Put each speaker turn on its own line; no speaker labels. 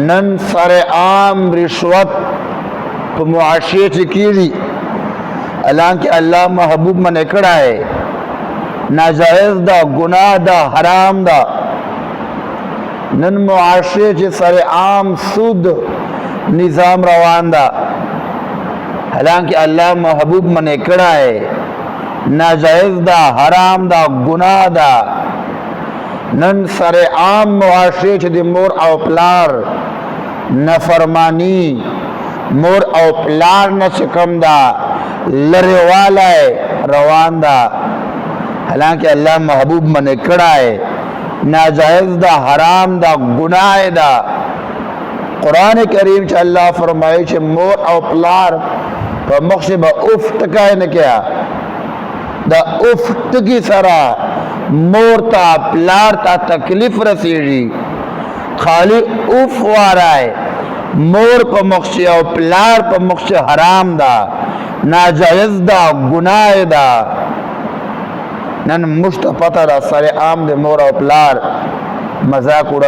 نن سر عام رشوت په معاشره کې کیږي، حالانکه الله محبوب منع کړه ہے، ناجائز دا، گناہ دا، حرام دا. نن معاشره چې سر عام سود نظام روان دا، حالانکہ اللہ محبوب منع کڑا ہے، ناجائز دا، حرام دا، گناہ دا. نن سر عام معاشرے چھ دی مور او پلار نفرمانی، مور او پلار نچکم دا، لرے والا ہے روان دا، حالانکہ اللہ محبوب منع کڑا ہے، ناجائز دا، حرام دا، گناہ دا. قرآن کریم چھ اللہ فرمائے چھ مور او پلار پا مخشب افت کائے نکیا، دا افت کی سرا مور تا پلار تا تکلیف رسیجی، خالی اف وارا ہے، مور پا مخشب او پلار پا مخشب حرام دا، ناجائز دا، گناہ دا. نن مشت پتہ دا سر عام دے مور او پلار مذاق اڑا